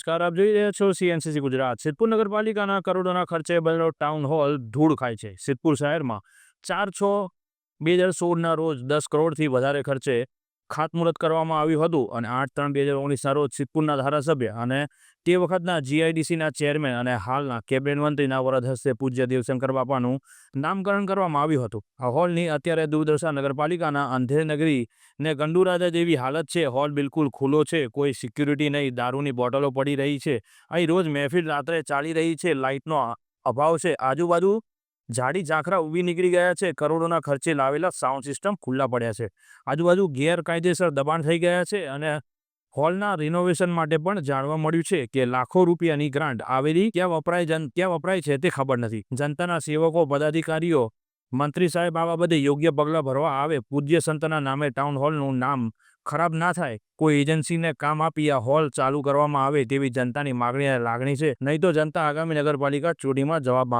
નમસ્કાર, આપ જોઈ રહ્યા છો CNCC ગુજરાત. સિદ્ધપુર નગરપાલિકાના કરોડોના ખર્ચે બનેલો ટાઉન હોલ ધૂળ ખાય છે. સિદ્ધપુર શહેરમાં 4/6/2016ના રોજ 10 કરોડથી વધારે ખર્ચે ખાતમુહૂર્ત કરવામાં આવ્યું હતું અને 8/3/2019ના રોજ સિદ્ધપુરના ધારાસભ્ય અને તે વખતના GIDCના ચેરમેન અને હાલના કેબિનેટ મંત્રીના વરદ હસ્તે પૂજ્ય દેવશંકર બાપાનું નામકરણ કરવામાં આવ્યું હતું. આ હોલની અત્યારે દુર્દશા નગરપાલિકાના અંધેરનગરી ને ગંડુરાજા જેવી હાલત છે. હોલ બિલકુલ ખુલ્લો છે, કોઈ સિક્યુરિટી નહીં, દારૂની બોટલો પડી રહી છે. અહીં રોજ મહેફિલ રાત્રે ચાલી રહી છે. લાઇટનો અભાવ છે. આજુબાજુ ઝાડી ઝાંખરા ઊભી નીકળી ગયા છે. કરોડોના ખર્ચે લાવેલા સાઉન્ડ સિસ્ટમ ખુલ્લા પડ્યા છે. આજુબાજુ ગેરકાયદેસર દબાણ થઈ ગયા છે અને હોલના રિનોવેશન માટે પણ જાણવા મળ્યું છે કે લાખો રૂપિયાની ગ્રાન્ટ આવેલી ક્યાં વપરાય છે તે ખબર નથી. જનતાના સેવકો, પદાધિકારીઓ, મંત્રી સાહેબ આ બાબતે યોગ્ય પગલાં ભરવા આવે. પૂજ્ય સંતના નામે ટાઉન હોલનું નામ ખરાબ ના થાય. કોઈ એજન્સીને કામ આપી આ હોલ ચાલુ કરવામાં આવે તેવી જનતાની માગણી અને લાગણી છે. નહીં તો જનતા આગામી નગરપાલિકા ચૂંટણીમાં જવાબ માંગશે.